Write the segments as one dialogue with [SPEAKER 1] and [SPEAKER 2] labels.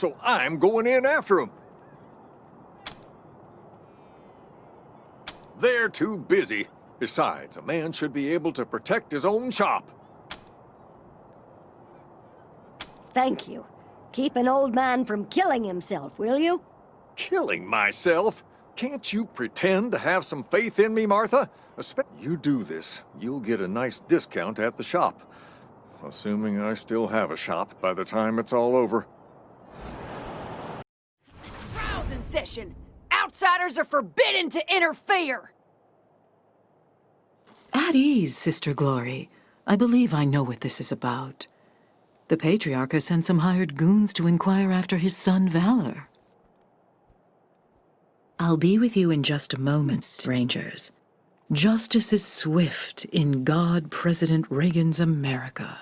[SPEAKER 1] so I'm going in after them. They're too busy. Besides, a man should be able to protect his own shop.
[SPEAKER 2] Thank you. Keep an old man from killing himself, will you?
[SPEAKER 1] Killing myself? Can't you pretend to have some faith in me, Martha? You do this, you'll get a nice discount at the shop. Assuming I still have a shop by the time it's all over.
[SPEAKER 3] Trial's in session. Outsiders are forbidden to interfere.
[SPEAKER 4] At ease, Sister Glory. I believe I know what this is about. The Patriarch has sent some hired goons to inquire after his son, Valor. I'll be with you in just a moment, strangers. Justice is swift in God President Reagan's America.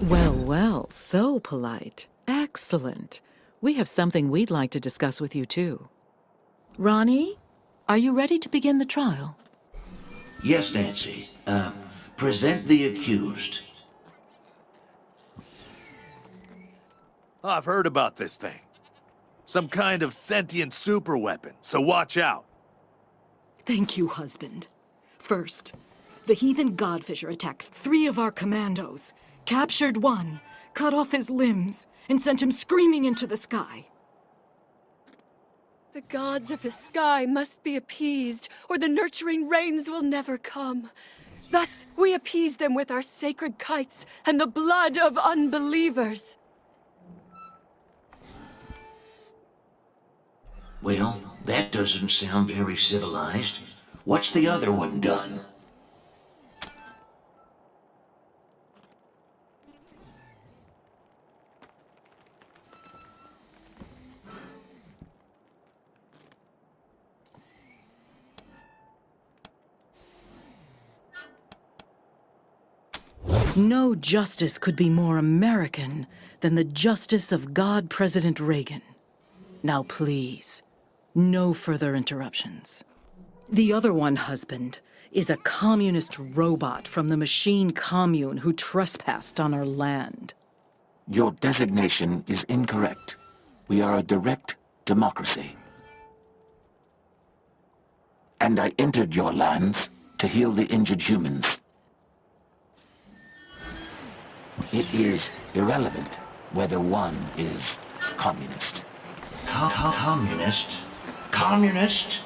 [SPEAKER 4] Well, well, so polite. Excellent. We have something we'd like to discuss with you, too. Ronnie, are you ready to begin the trial?
[SPEAKER 5] Yes, Nancy. Present the accused.
[SPEAKER 6] I've heard about this thing. Some kind of sentient superweapon, so watch out.
[SPEAKER 4] Thank you, husband. First, the heathen Godfisher attacked 3 of our commandos, captured 1, cut off his limbs, and sent him screaming into the sky.
[SPEAKER 7] The gods of the sky must be appeased, or the nurturing rains will never come. Thus, we appease them with our sacred kites and the blood of unbelievers.
[SPEAKER 5] Well, that doesn't sound very civilized. What's the other one done?
[SPEAKER 4] No justice could be more American than the justice of God President Reagan. Now please, no further interruptions. The other one, husband, is a communist robot from the machine commune who trespassed on our land.
[SPEAKER 8] Your designation is incorrect. We are a direct democracy. And I entered your lands to heal the injured humans. It is irrelevant whether one is communist.
[SPEAKER 5] Communist? Communist?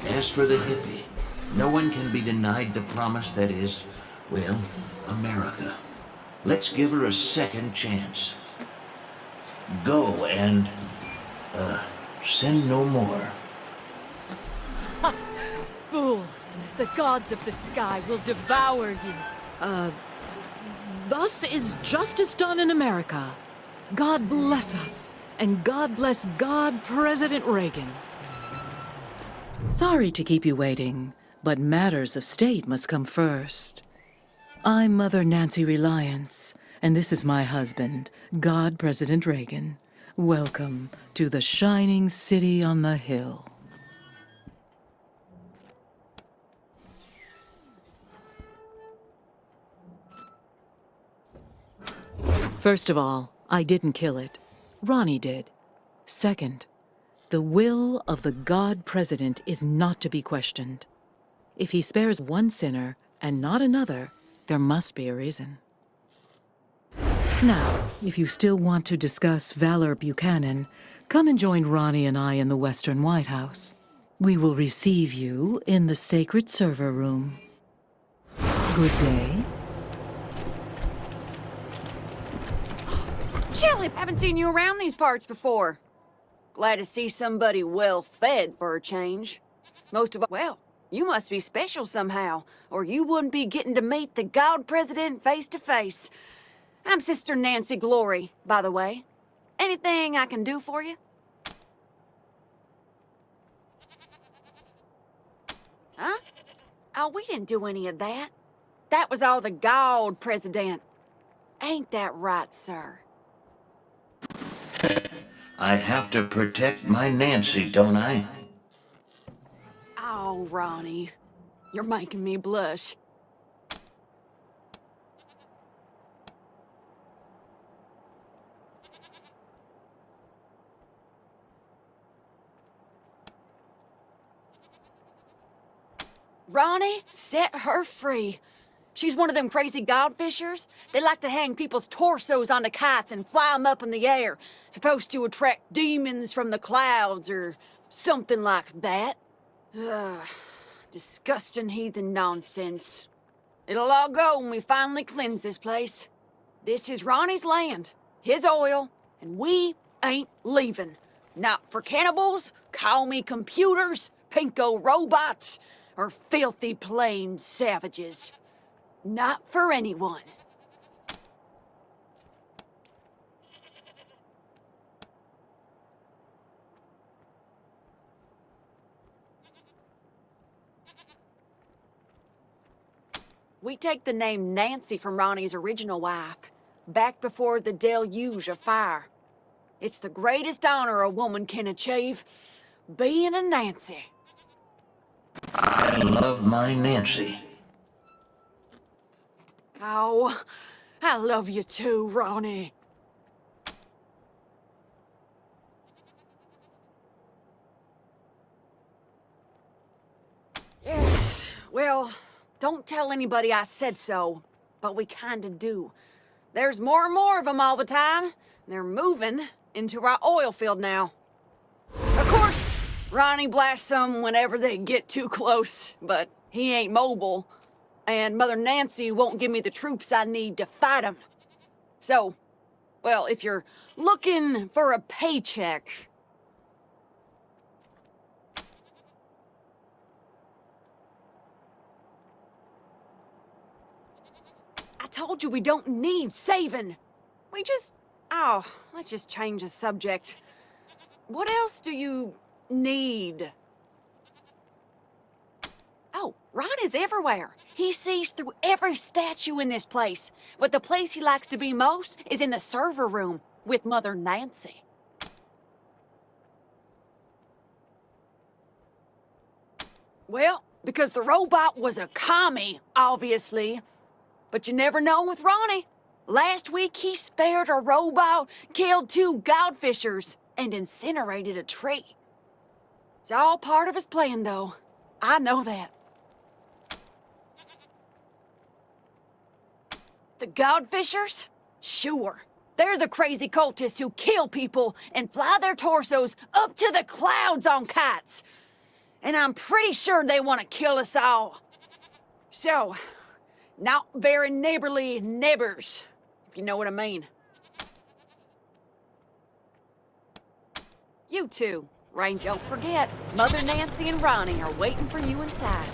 [SPEAKER 5] As for the hippie, no one can be denied the promise that is, well, America. Let's give her a second chance. Go and, sin no more.
[SPEAKER 7] Fools! The gods of the sky will devour you.
[SPEAKER 4] Thus is justice done in America. God bless us, and God bless God President Reagan. Sorry to keep you waiting, but matters of state must come first. I'm Mother Nancy Reliance, and this is my husband, God President Reagan. Welcome to the shining city on the hill. First of all, I didn't kill it. Ronnie did. Second, the will of the God President is not to be questioned. If he spares one sinner and not another, there must be a reason. Now, if you still want to discuss Valor Buchanan, come and join Ronnie and I in the Western White House. We will receive you in the sacred server room. Good day.
[SPEAKER 3] Chilly! Haven't seen you around these parts before. Glad to see somebody well-fed for a change. Most of all, well, you must be special somehow, or you wouldn't be getting to meet the God President face to face. I'm Sister Nancy Glory, by the way. Anything I can do for you? Huh? Oh, we didn't do any of that. That was all the God President. Ain't that right, sir?
[SPEAKER 5] I have to protect my Nancy, don't I?
[SPEAKER 3] Oh, Ronnie. You're making me blush. Ronnie, set her free. She's one of them crazy godfishers. They like to hang people's torsos onto kites and fly them up in the air. Supposed to attract demons from the clouds or something like that. Ugh, disgusting heathen nonsense. It'll all go when we finally cleanse this place. This is Ronnie's land, his oil, and we ain't leaving. Not for cannibals, call me computers, pinko robots, or filthy plain savages. Not for anyone. We take the name Nancy from Ronnie's original wife, back before the deluge of fire. It's the greatest honor a woman can achieve, being a Nancy.
[SPEAKER 5] I love my Nancy.
[SPEAKER 3] Oh, I love you too, Ronnie. Yeah, well, don't tell anybody I said so, but we kinda do. There's more and more of them all the time. They're moving into our oil field now. Of course, Ronnie blasts them whenever they get too close, but he ain't mobile. And Mother Nancy won't give me the troops I need to fight them. So, well, if you're looking for a paycheck... I told you we don't need saving. We just... Oh, let's just change the subject. What else do you need? Oh, Ron is everywhere. He sees through every statue in this place. But the place he likes to be most is in the server room with Mother Nancy. Well, because the robot was a commie, obviously. But you never know with Ronnie. Last week he spared a robot, killed 2 godfishers, and incinerated a tree. It's all part of his plan, though. I know that. The godfishers? Sure. They're the crazy cultists who kill people and fly their torsos up to the clouds on kites. And I'm pretty sure they want to kill us all. So, not very neighborly neighbors, if you know what I mean. You two, Rain, don't forget, Mother Nancy and Ronnie are waiting for you inside.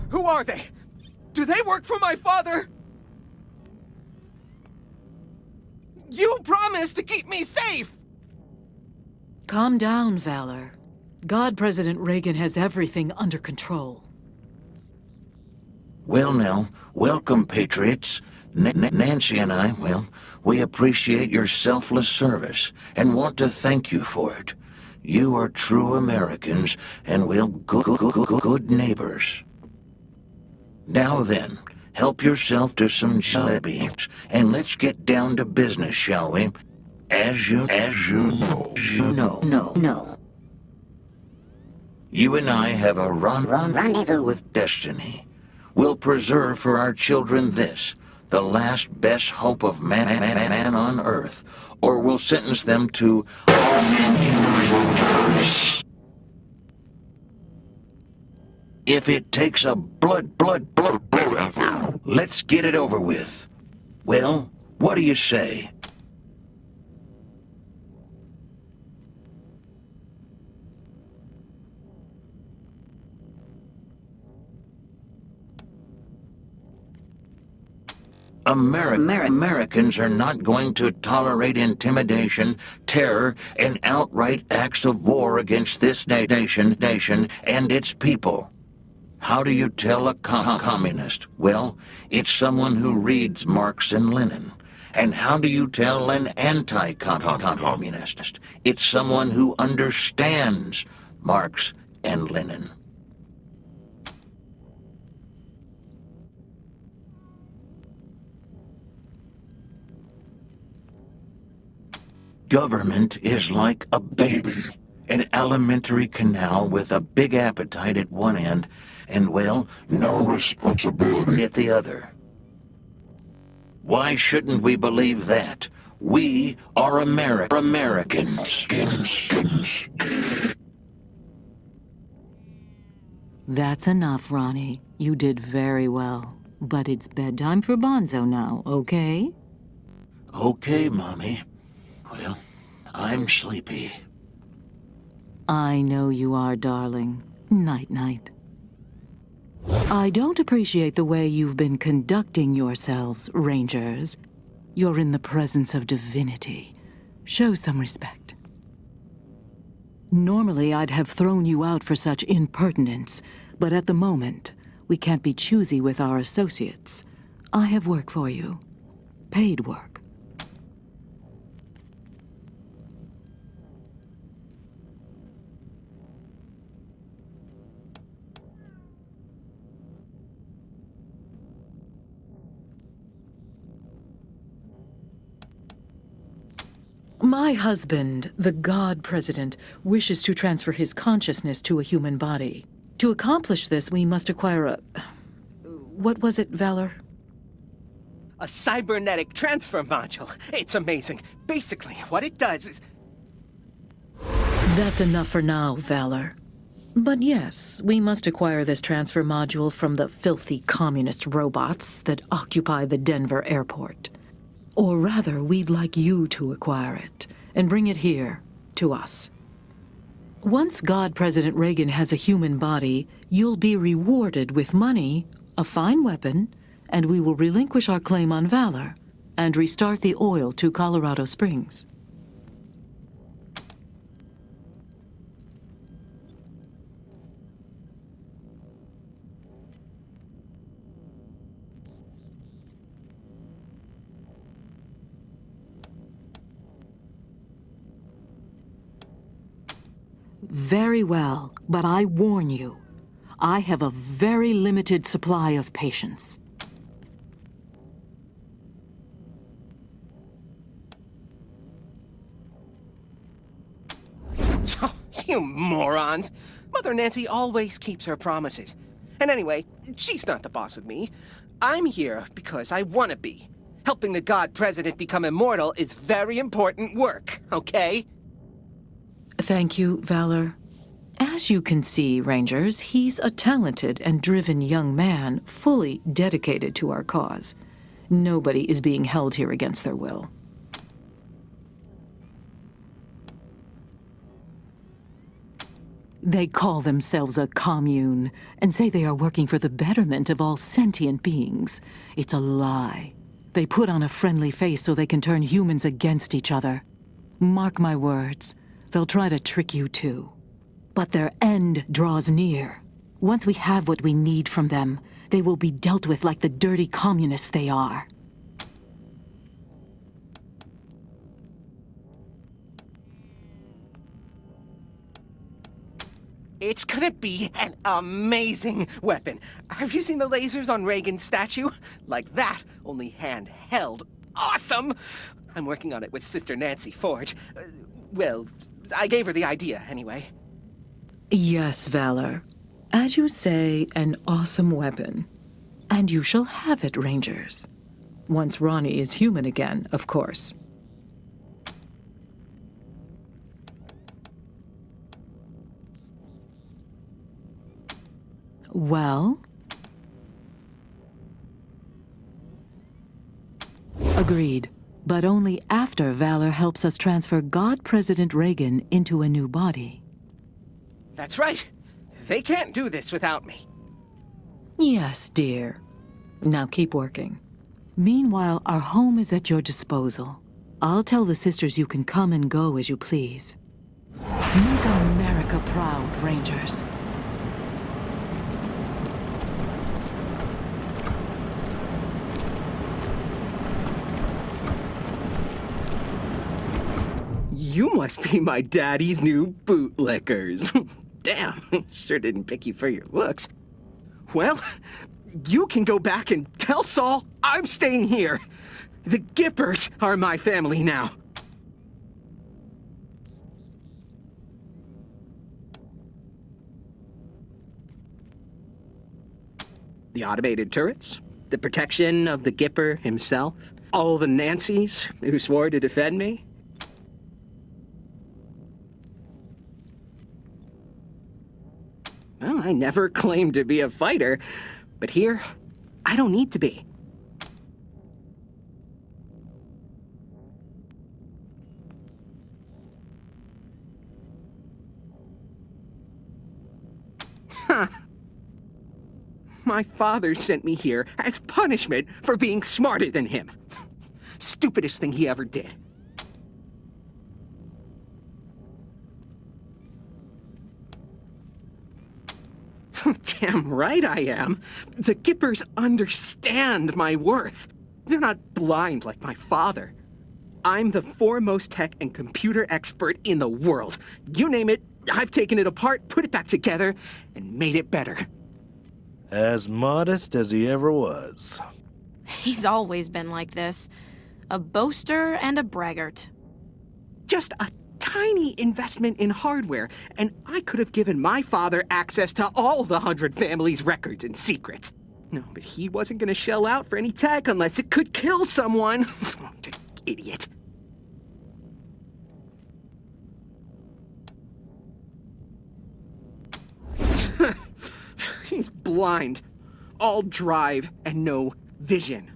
[SPEAKER 9] Who are they? Do they work for my father? You promised to keep me safe!
[SPEAKER 4] Calm down, Valor. God President Reagan has everything under control.
[SPEAKER 5] Well now, welcome, patriots. Nancy and I, well, we appreciate your selfless service and want to thank you for it. You are true Americans and, well, good neighbors. Now then, help yourself to some jalebi, and let's get down to business, shall we? As you know.
[SPEAKER 10] No.
[SPEAKER 5] You and I have a rendezvous with destiny. We'll preserve for our children this, the last best hope of man on Earth, or we'll sentence them to... If it takes a blood, let's get it over with. Well, what do you say? Americans are not going to tolerate intimidation, terror, and outright acts of war against this nation and its people. How do you tell a communist? Well, it's someone who reads Marx and Lenin. And how do you tell an anti-communist? It's someone who understands Marx and Lenin. Government is like a baby. An alimentary canal with a big appetite at one end and, well, no responsibility at the other. Why shouldn't we believe that? We are Americans.
[SPEAKER 4] That's enough, Ronnie. You did very well. But it's bedtime for Bonzo now, okay?
[SPEAKER 5] Okay, Mommy. Well, I'm sleepy.
[SPEAKER 4] I know you are, darling. Night-night. I don't appreciate the way you've been conducting yourselves, Rangers. You're in the presence of divinity. Show some respect. Normally, I'd have thrown you out for such impertinence, but at the moment, we can't be choosy with our associates. I have work for you. Paid work. My husband, the God President, wishes to transfer his consciousness to a human body. To accomplish this, we must acquire a... What was it, Valor?
[SPEAKER 9] A cybernetic transfer module. It's amazing. Basically, what it does is...
[SPEAKER 4] That's enough for now, Valor. But yes, we must acquire this transfer module from the filthy communist robots that occupy the Denver airport. Or rather, we'd like you to acquire it and bring it here, to us. Once God President Reagan has a human body, you'll be rewarded with money, a fine weapon, and we will relinquish our claim on Valor and restart the oil to Colorado Springs. Very well, but I warn you, I have a very limited supply of patience.
[SPEAKER 9] Oh, you morons! Mother Nancy always keeps her promises. And anyway, she's not the boss of me. I'm here because I want to be. Helping the God President become immortal is very important work, okay?
[SPEAKER 4] Thank you, Valor. As you can see, Rangers, he's a talented and driven young man, fully dedicated to our cause. Nobody is being held here against their will. They call themselves a commune and say they are working for the betterment of all sentient beings. It's a lie. They put on a friendly face so they can turn humans against each other. Mark my words. They'll try to trick you too. But their end draws near. Once we have what we need from them, they will be dealt with like the dirty communists they are.
[SPEAKER 9] It's gonna be an amazing weapon. Have you seen the lasers on Reagan's statue? Like that, only handheld. Awesome! I'm working on it with Sister Nancy Forge. Well, I gave her the idea, anyway.
[SPEAKER 4] Yes, Valor. As you say, an awesome weapon. And you shall have it, Rangers. Once Ronnie is human again, of course. Well? Agreed. But only after Valor helps us transfer God President Reagan into a new body.
[SPEAKER 9] That's right. They can't do this without me.
[SPEAKER 4] Yes, dear. Now keep working. Meanwhile, our home is at your disposal. I'll tell the sisters you can come and go as you please. Make America proud, Rangers.
[SPEAKER 9] You must be my daddy's new bootlickers. Damn, sure didn't pick you for your looks. Well, you can go back and tell Saul I'm staying here. The Gippers are my family now. The automated turrets, the protection of the Gipper himself, all the Nancys who swore to defend me. Well, I never claimed to be a fighter, but here, I don't need to be. Huh. My father sent me here as punishment for being smarter than him. Stupidest thing he ever did. Damn right I am. The Gippers understand my worth. They're not blind like my father. I'm the foremost tech and computer expert in the world. You name it, I've taken it apart, put it back together, and made it better.
[SPEAKER 6] As modest as he ever was.
[SPEAKER 10] He's always been like this. A boaster and a braggart.
[SPEAKER 9] Just a tiny investment in hardware, and I could have given my father access to all the 100 families' records and secrets. No, but he wasn't going to shell out for any tech unless it could kill someone. Idiot. He's blind. All drive and no vision.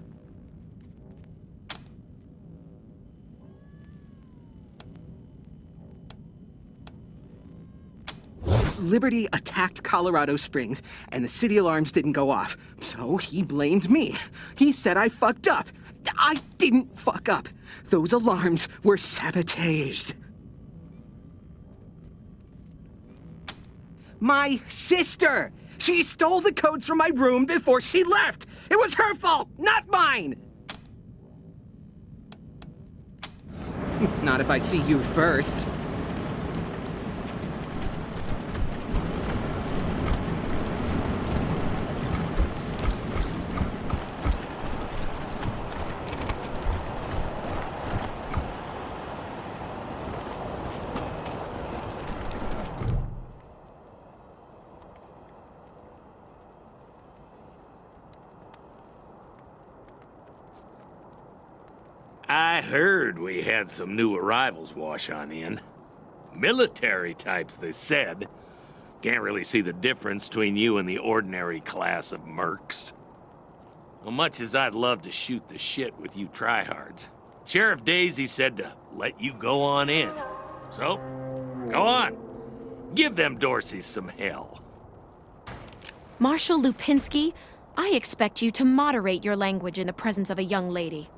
[SPEAKER 9] Liberty attacked Colorado Springs, and the city alarms didn't go off. So he blamed me. He said I fucked up. I didn't fuck up. Those alarms were sabotaged. My sister! She stole the codes from my room before she left! It was her fault, not mine! Not if I see you first.
[SPEAKER 11] I heard we had some new arrivals wash on in. Military types, they said. Can't really see the difference between you and the ordinary class of mercs. Well, much as I'd love to shoot the shit with you tryhards, Sheriff Daisy said to let you go on in. So, go on. Give them Dorseys some hell.
[SPEAKER 10] Marshal Lupinski, I expect you to moderate your language in the presence of a young lady.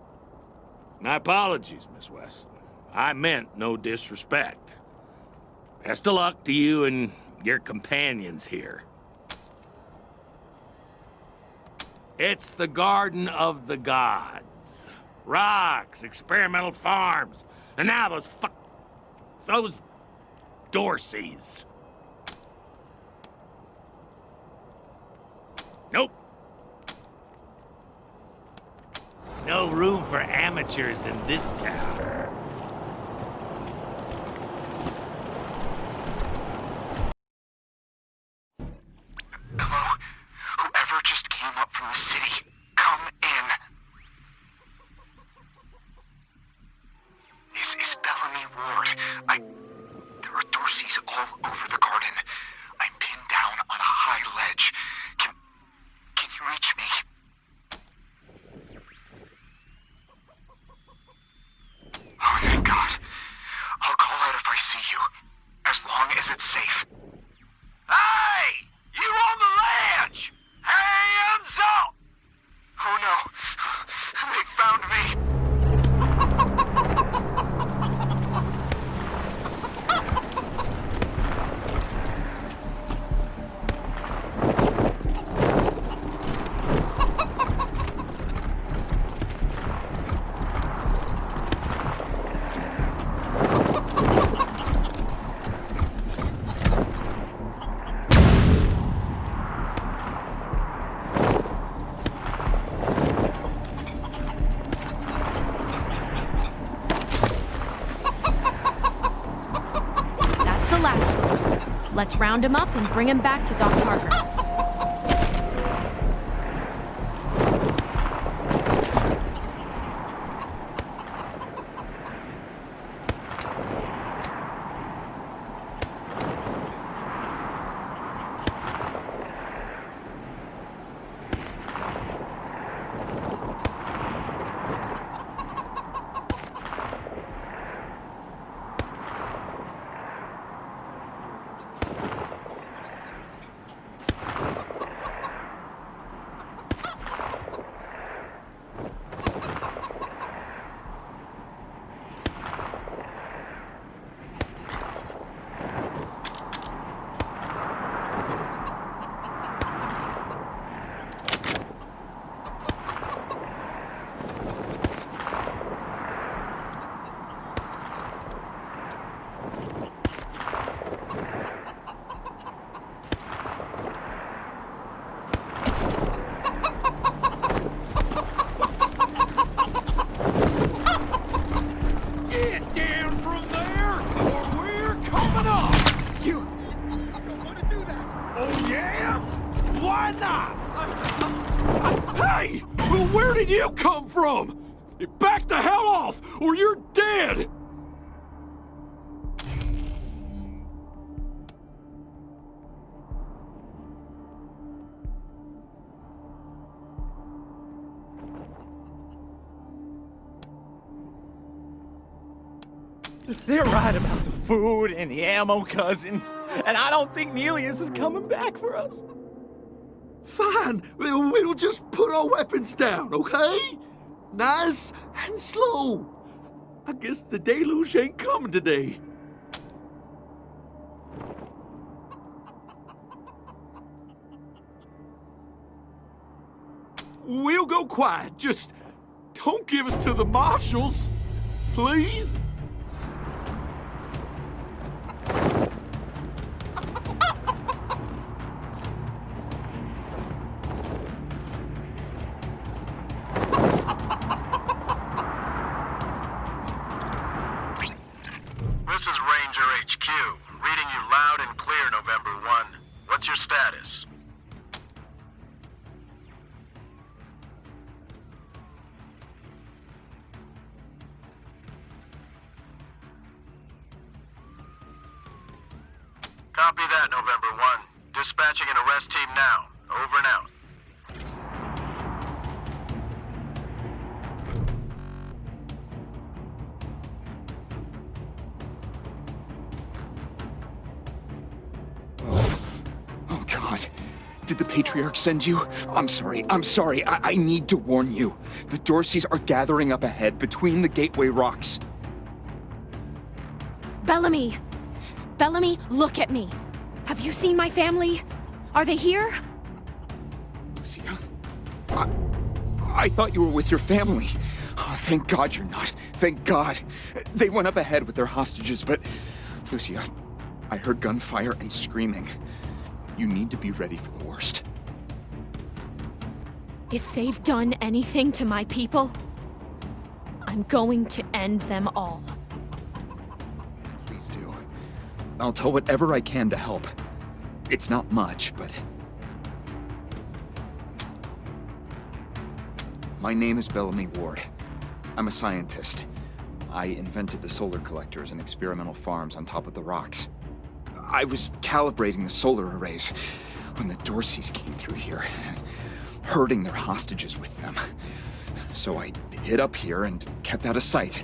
[SPEAKER 11] My apologies, Miss Weston. I meant no disrespect. Best of luck to you and your companions here. It's the Garden of the Gods. Rocks, experimental farms, and now those Dorseys. Nope. No room for amateurs in this town.
[SPEAKER 12] Hello? Whoever just came up from the city, come in. This is Bellamy Ward. There are Dorseys all over the garden. I'm pinned down on a high ledge. Can you reach me? Oh, thank God. I'll call out if I see you, as long as it's safe. Hey! You on the ledge! Hands up! Oh no, they found me.
[SPEAKER 10] Let's round him up and bring him back to Doc Parker.
[SPEAKER 6] Where did you come from? Back the hell off, or you're dead!
[SPEAKER 13] They're right about the food and the ammo, cousin. And I don't think Nelius is coming back for us.
[SPEAKER 6] Fine, we'll just put our weapons down, okay? Nice and slow. I guess the deluge ain't coming today. We'll go quiet, just don't give us to the marshals, please?
[SPEAKER 12] This is Ranger HQ. Reading you loud and clear, November 1. What's your status? Copy that, November 1. Dispatching an arrest team now. Over and out.
[SPEAKER 14] Oh, God. Did the Patriarch send you? I'm sorry. I need to warn you. The Dorseys are gathering up ahead between the Gateway Rocks.
[SPEAKER 10] Bellamy! Bellamy, look at me. Have you seen my family? Are they here?
[SPEAKER 14] Lucia? I thought you were with your family. Oh, thank God you're not. Thank God. They went up ahead with their hostages, but... Lucia, I heard gunfire and screaming. You need to be ready for the worst.
[SPEAKER 10] If they've done anything to my people, I'm going to end them all.
[SPEAKER 14] Please do. I'll tell whatever I can to help. It's not much, but... My name is Bellamy Ward. I'm a scientist. I invented the solar collectors and experimental farms on top of the rocks. I was calibrating the solar arrays when the Dorseys came through here, herding their hostages with them. So I hid up here and kept out of sight.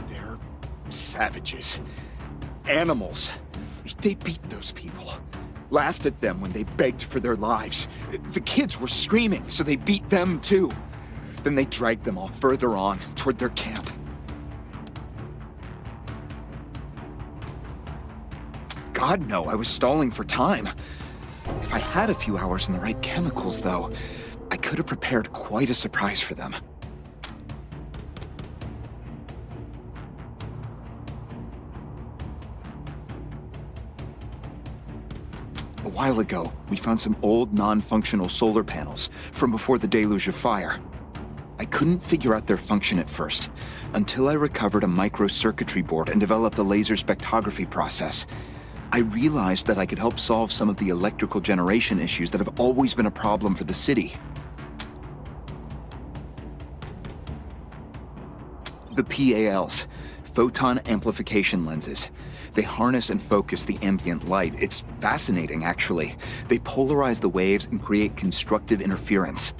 [SPEAKER 14] They're savages. Animals. They beat those people. Laughed at them when they begged for their lives. The kids were screaming, so they beat them too. Then they dragged them all further on, toward their camp. God, no, I was stalling for time. If I had a few hours and the right chemicals, though, I could have prepared quite a surprise for them. A while ago, we found some old, non-functional solar panels from before the deluge of fire. I couldn't figure out their function at first, until I recovered a microcircuitry board and developed a laser spectrography process. I realized that I could help solve some of the electrical generation issues that have always been a problem for the city. The PALs, photon amplification lenses. They harness and focus the ambient light. It's fascinating, actually. They polarize the waves and create constructive interference.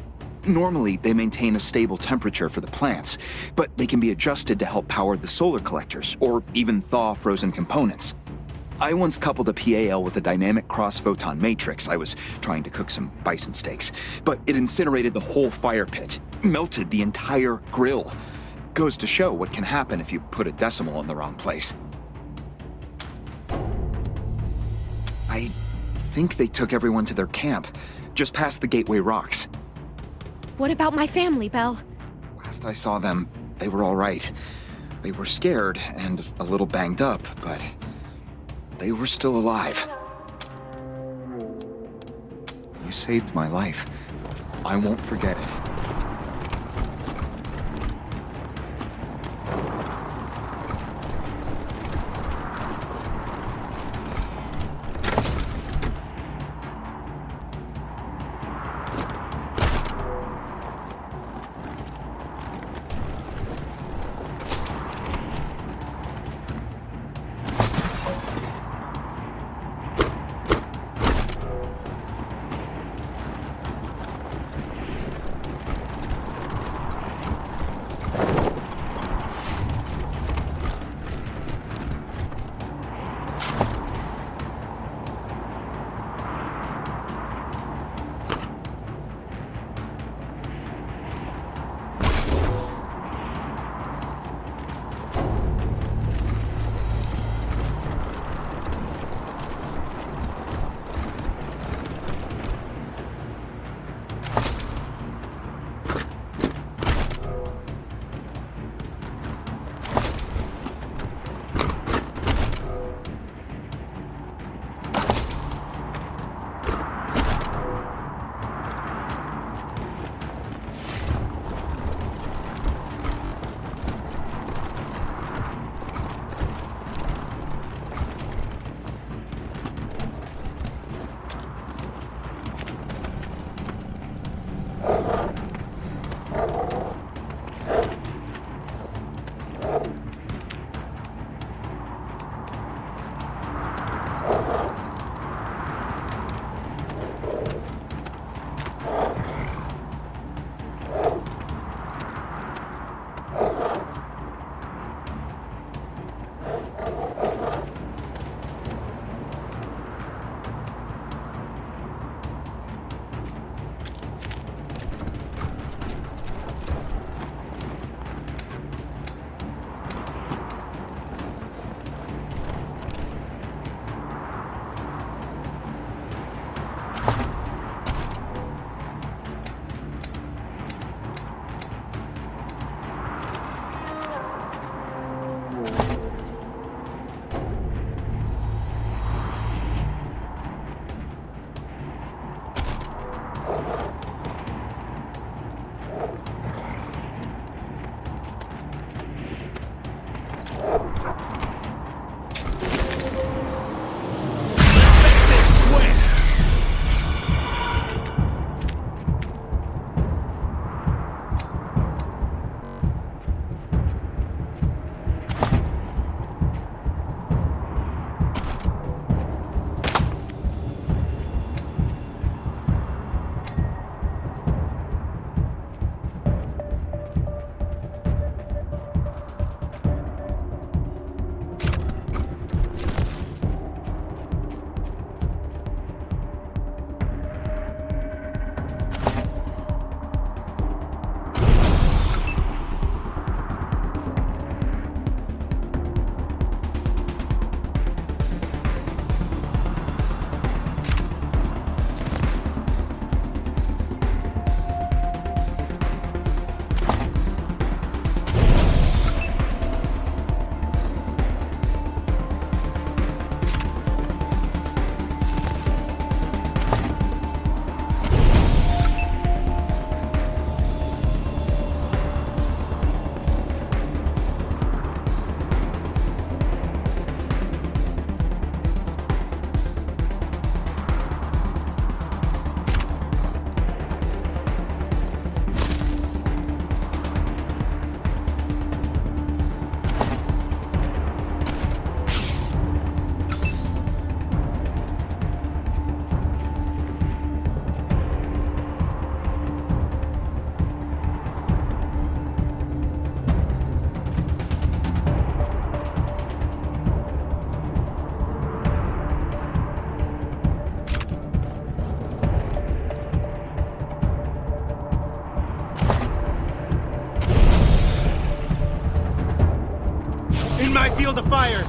[SPEAKER 14] Normally, they maintain a stable temperature for the plants, but they can be adjusted to help power the solar collectors, or even thaw frozen components. I once coupled a PAL with a dynamic cross-photon matrix. I was trying to cook some bison steaks, but it incinerated the whole fire pit, melted the entire grill. Goes to show what can happen if you put a decimal in the wrong place. I think they took everyone to their camp, just past the Gateway Rocks.
[SPEAKER 10] What about my family, Belle?
[SPEAKER 14] Last I saw them, they were all right. They were scared and a little banged up, but they were still alive. You saved my life. I won't forget it.
[SPEAKER 15] field of fire!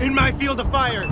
[SPEAKER 15] In my field of fire!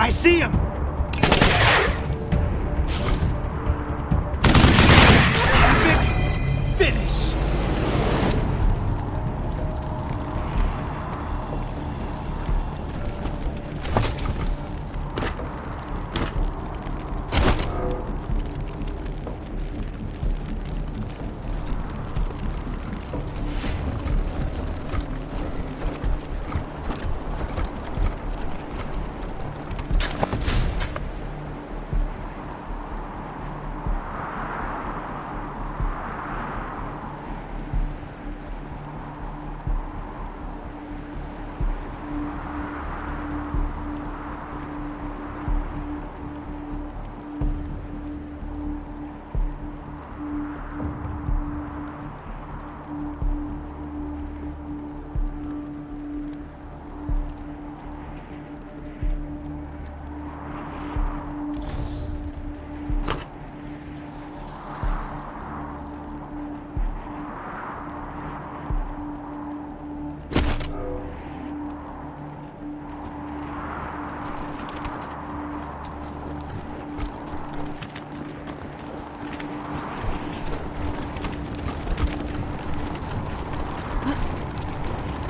[SPEAKER 13] I see him! Finish!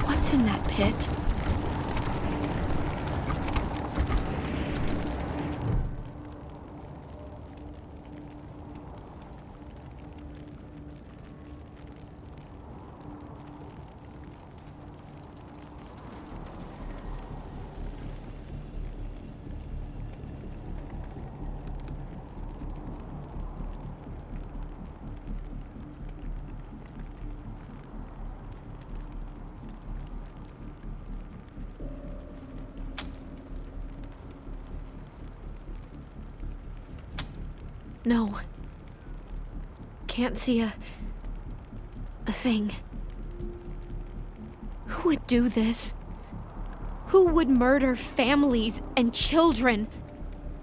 [SPEAKER 10] What's in that pit? No. Can't see a thing. Who would do this? Who would murder families and children?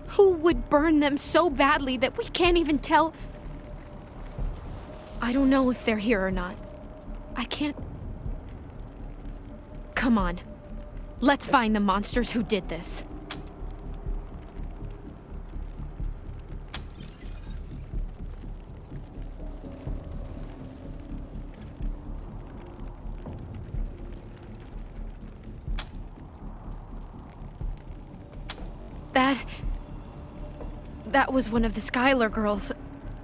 [SPEAKER 10] Who would burn them so badly that we can't even tell? I don't know if they're here or not. I can't... Come on. Let's find the monsters who did this. That was one of the Skylar girls,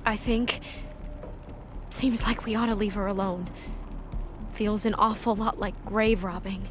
[SPEAKER 10] I think. Seems like we ought to leave her alone. Feels an awful lot like grave robbing.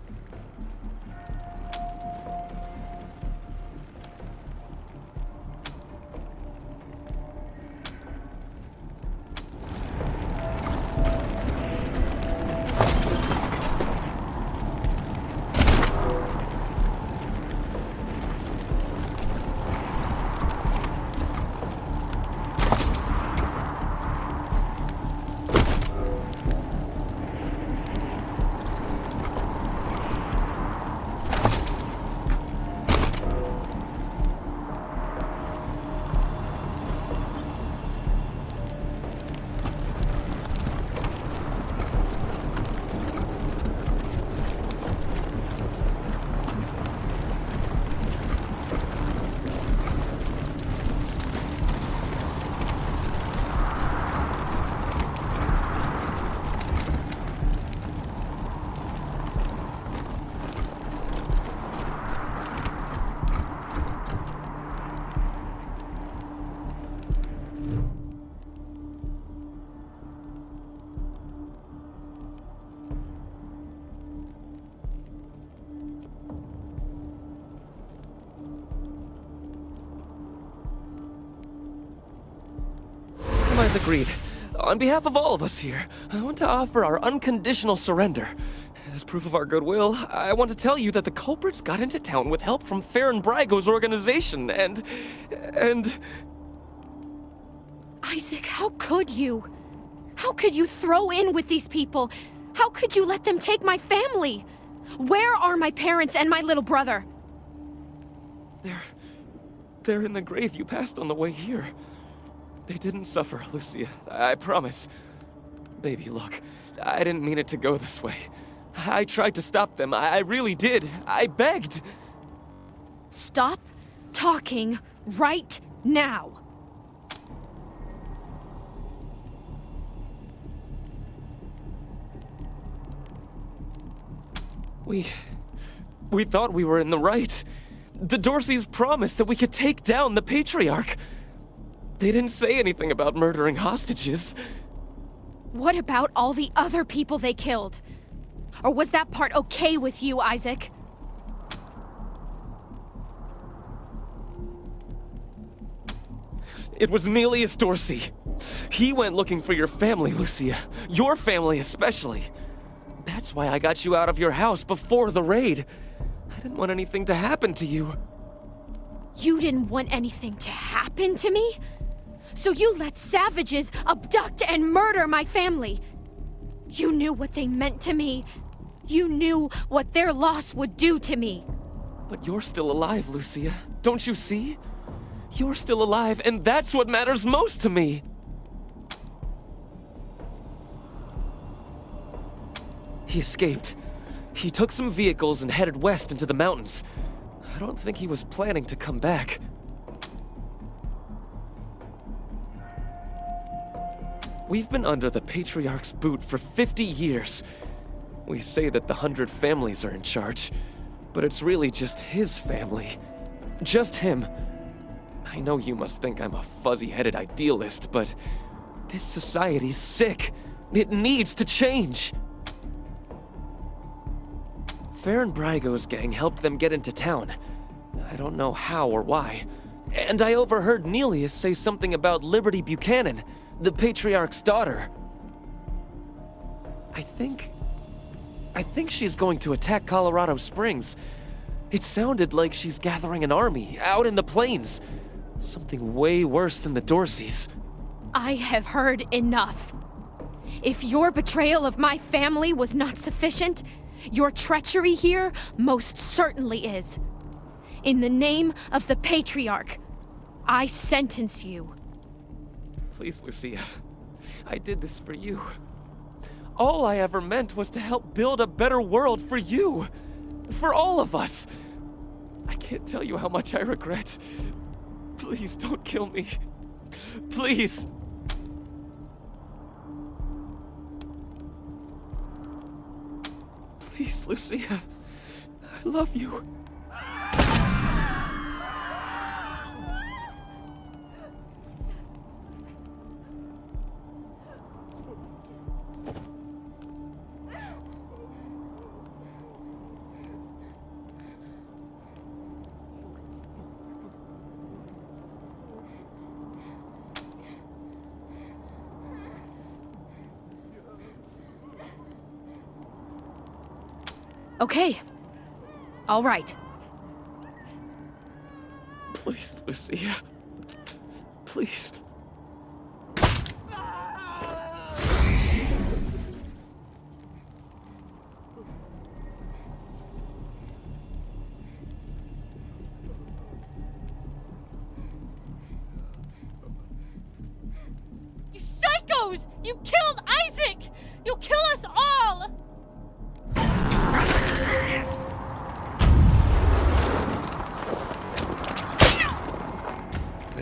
[SPEAKER 15] Compromise agreed. On behalf of all of us here, I want to offer our unconditional surrender. As proof of our goodwill, I want to tell you that the culprits got into town with help from Farron Brago's organization, and...
[SPEAKER 10] Isaac, how could you? How could you throw in with these people? How could you let them take my family? Where are my parents and my little brother?
[SPEAKER 15] They're in the grave you passed on the way here. They didn't suffer, Lucia. I promise. Baby, look. I didn't mean it to go this way. I tried to stop them. I really did. I begged.
[SPEAKER 10] Stop? talking right now.
[SPEAKER 15] We thought we were in the right. The Dorseys promised that we could take down the Patriarch. They didn't say anything about murdering hostages.
[SPEAKER 10] What about all the other people they killed? Or was that part okay with you, Isaac?
[SPEAKER 15] It was Nelius Dorsey. He went looking for your family, Lucia. Your family especially. That's why I got you out of your house before the raid. I didn't want anything to happen to you.
[SPEAKER 10] You didn't want anything to happen to me? So you let savages abduct and murder my family. You knew what they meant to me. You knew what their loss would do to me.
[SPEAKER 15] But you're still alive, Lucia. Don't you see? You're still alive, and that's what matters most to me. He escaped. He took some vehicles and headed west into the mountains. I don't think he was planning to come back. We've been under the Patriarch's boot for 50 years. We say that the 100 families are in charge, but it's really just his family. Just him. I know you must think I'm a fuzzy-headed idealist, but this society's sick. It needs to change. Farron Brygo's gang helped them get into town. I don't know how or why. And I overheard Nelius say something about Liberty Buchanan, the Patriarch's daughter. I think she's going to attack Colorado Springs. It sounded like she's gathering an army out in the plains. Something way worse than the Dorseys.
[SPEAKER 10] I have heard enough. If your betrayal of my family was not sufficient, your treachery here most certainly is. In the name of the Patriarch, I sentence you.
[SPEAKER 15] Please, Lucia. I did this for you. All I ever meant was to help build a better world for you. For all of us. I can't tell you how much I regret. Please don't kill me. Please. Please, Lucia. I love you.
[SPEAKER 10] Okay. All right.
[SPEAKER 15] Please, Lucia. Please.
[SPEAKER 16] You psychos! You killed Isaac! You'll kill us all!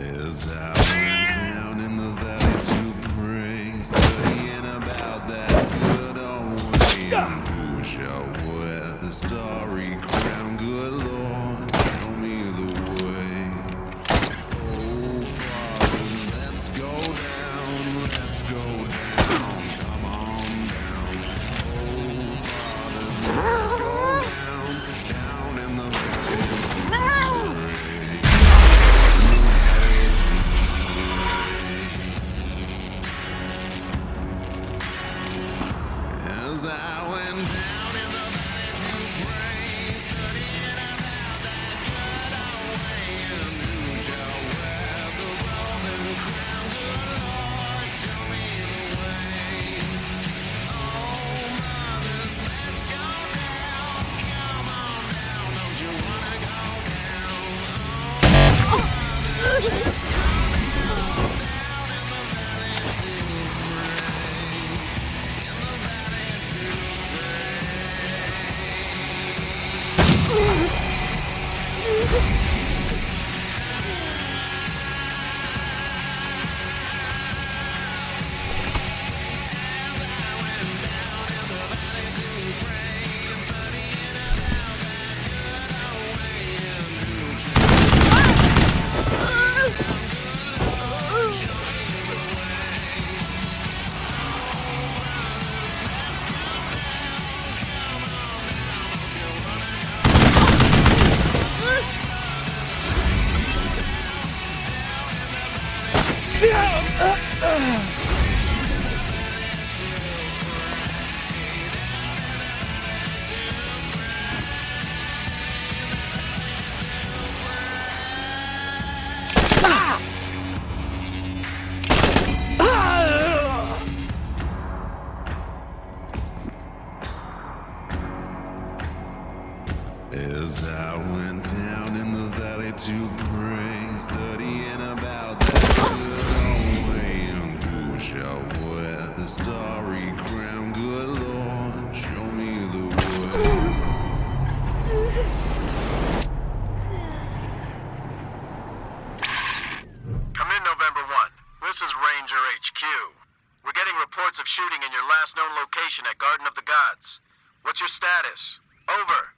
[SPEAKER 17] As I went down in the valley to pray, studying about that good old way. Who shall wear the starry crown? Good Lord, show me the way. Oh, Father, let's go down, let's go down. Come on down. Oh, Father, let's go down, down in the valley to pray. As I went down in the valley to pray, studying about that good old way, and who shall wear the robe and crown? Good Lord, show me the way. Oh, mothers, let's go down. Come on down, don't you wanna go down? Oh, mothers, let's go down, down in the valley to pray. As I went down in the valley to pray, studying about that good old way, and who shall wear the starry crown? Good Lord, show me the way.
[SPEAKER 12] Come in, November 1. This is Ranger HQ. We're getting reports of shooting in your last known location at Garden of the Gods. What's your status? Over.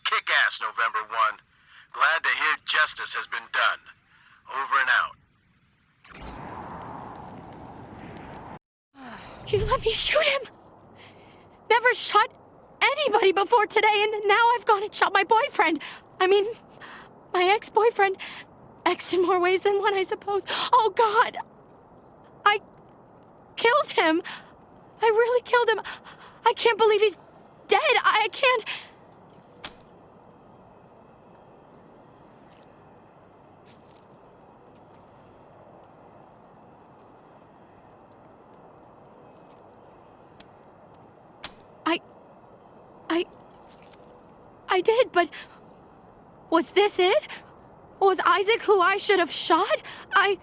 [SPEAKER 12] Kick-ass, November 1. Glad to hear justice has been done. Over and out.
[SPEAKER 10] You let me shoot him! Never shot anybody before today, and now I've gone and shot my boyfriend. I mean, my ex-boyfriend. Ex in more ways than one, I suppose. Oh, God! I killed him! I really killed him! I can't believe he's dead! I can't... I did, but... Was this it? Was Isaac who I should have shot? I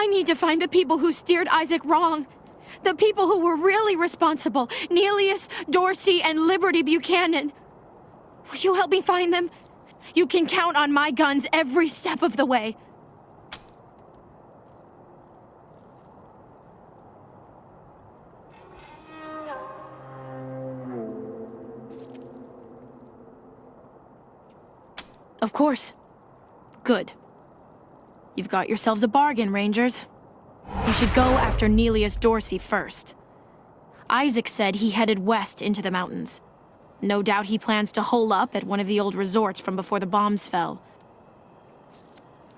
[SPEAKER 10] need to find the people who steered Isaac wrong. The people who were really responsible. Neelius, Dorsey, and Liberty Buchanan. Will you help me find them? You can count on my guns every step of the way. Of course. Good. You've got yourselves a bargain, Rangers. We should go after Neelius Dorsey first. Isaac said he headed west into the mountains. No doubt he plans to hole up at one of the old resorts from before the bombs fell.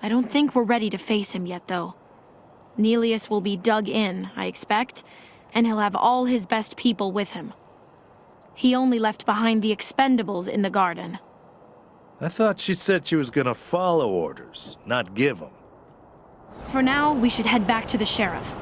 [SPEAKER 10] I don't think we're ready to face him yet, though. Neelius will be dug in, I expect, and he'll have all his best people with him. He only left behind the expendables in the garden.
[SPEAKER 18] I thought she said she was gonna follow orders, not give them.
[SPEAKER 10] For now, we should head back to the sheriff.